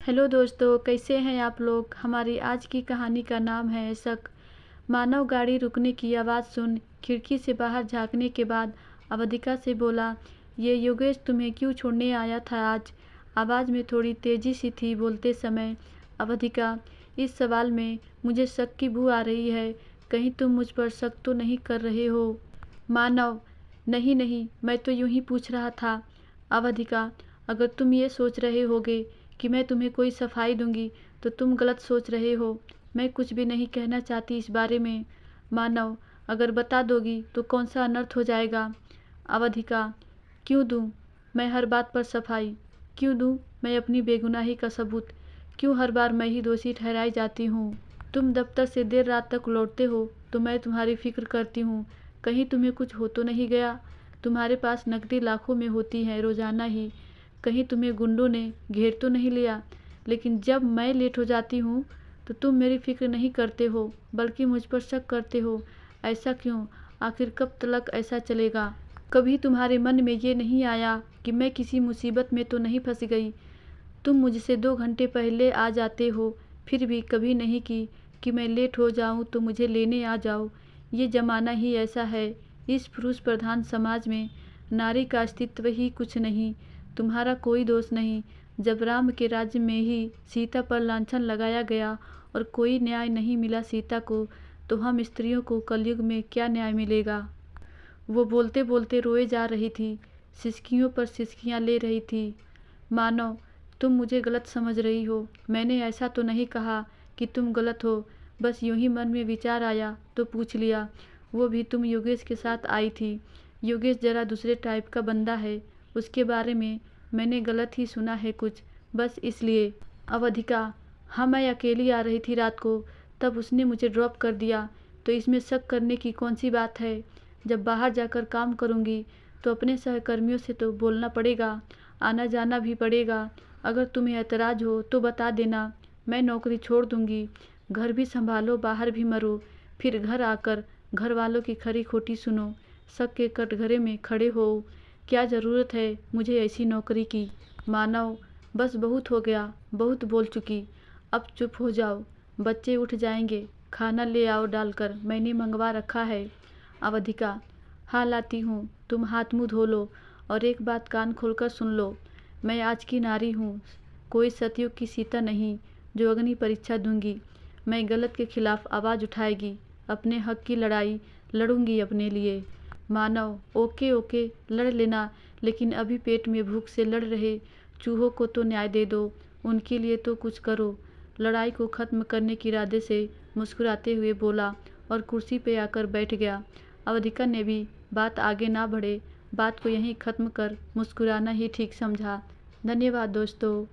Hello दोस्तों, कैसे हैं आप लोग। हमारी आज की कहानी का नाम है शक। मानव गाड़ी रुकने की आवाज़ सुन खिड़की से बाहर झांकने के बाद अवधिका से बोला, ये योगेश तुम्हें क्यों छोड़ने आया था आज। आवाज़ में थोड़ी तेजी सी थी बोलते समय। अवधिका, इस सवाल में मुझे शक की बू आ रही है। कहीं तुम मुझ पर शक तो नहीं कर रहे हो। मानव, नहीं नहीं, मैं तो यूं ही पूछ रहा था। अवधिका, अगर तुम ये सोच रहे होगे कि मैं तुम्हें कोई सफाई दूंगी तो तुम गलत सोच रहे हो। मैं कुछ भी नहीं कहना चाहती इस बारे में। मानव, अगर बता दोगी तो कौन सा अनर्थ हो जाएगा। अवधिका, क्यों दूं मैं हर बात पर सफाई। क्यों दूं मैं अपनी बेगुनाही का सबूत। क्यों हर बार मैं ही दोषी ठहराई जाती हूँ। तुम दफ्तर से देर रात तक लौटते हो तो मैं तुम्हारी फिक्र करती हूँ। कहीं तुम्हें कुछ हो तो नहीं गया। तुम्हारे पास नकदी लाखों में होती है रोजाना ही। कहीं तुम्हें गुंडों ने घेर तो नहीं लिया। लेकिन जब मैं लेट हो जाती हूँ तो तुम मेरी फिक्र नहीं करते हो बल्कि मुझ पर शक करते हो। ऐसा क्यों। आखिर कब तक ऐसा चलेगा। कभी तुम्हारे मन में ये नहीं आया कि मैं किसी मुसीबत में तो नहीं फंस गई। तुम मुझसे 2 घंटे पहले आ जाते हो, फिर भी कभी नहीं कि मैं लेट हो जाऊं तो मुझे लेने आ जाओ। ये ज़माना ही ऐसा है। इस पुरुष प्रधान समाज में नारी का अस्तित्व ही कुछ नहीं। तुम्हारा कोई दोष नहीं। जब राम के राज्य में ही सीता पर लांछन लगाया गया और कोई न्याय नहीं मिला सीता को, तो हम स्त्रियों को कलयुग में क्या न्याय मिलेगा। वो बोलते बोलते रोए जा रही थी, सिसकियों पर सिसकियाँ ले रही थी। मानो तुम मुझे गलत समझ रही हो। मैंने ऐसा तो नहीं कहा कि तुम गलत हो। बस यूं ही मन में विचार आया तो पूछ लिया। वो भी तुम योगेश के साथ आई थी। योगेश जरा दूसरे टाइप का बंदा है। उसके बारे में मैंने गलत ही सुना है कुछ, बस इसलिए। अवधिका, हाँ, मैं अकेली आ रही थी रात को, तब उसने मुझे ड्रॉप कर दिया। तो इसमें शक करने की कौन सी बात है। जब बाहर जाकर काम करूँगी तो अपने सहकर्मियों से तो बोलना पड़ेगा, आना जाना भी पड़ेगा। अगर तुम्हें ऐतराज़ हो तो बता देना, मैं नौकरी छोड़ दूंगी। घर भी संभालो, बाहर भी मरो, फिर घर आकर घर वालों की खरी खोटी सुनो, शक के कटघरे में खड़े हो। क्या ज़रूरत है मुझे ऐसी नौकरी की। मानव, बस बहुत हो गया, बहुत बोल चुकी। अब चुप हो जाओ। बच्चे उठ जाएंगे। खाना ले आओ डालकर, मैंने मंगवा रखा है। अवधिका, हाँ लाती हूँ। तुम हाथ मुँह धो लो और एक बात कान खोलकर सुन लो। मैं आज की नारी हूँ, कोई सतयुग की सीता नहीं जो अग्नि परीक्षा दूंगी। मैं गलत के खिलाफ आवाज़ उठाएगी, अपने हक की लड़ाई लड़ूंगी अपने लिए। मानव, ओके ओके, लड़ लेना, लेकिन अभी पेट में भूख से लड़ रहे चूहों को तो न्याय दे दो, उनके लिए तो कुछ करो। लड़ाई को ख़त्म करने के इरादे से मुस्कुराते हुए बोला और कुर्सी पे आकर बैठ गया। अवधिका ने भी बात आगे ना बढ़े, बात को यहीं ख़त्म कर मुस्कुराना ही ठीक समझा। धन्यवाद दोस्तों।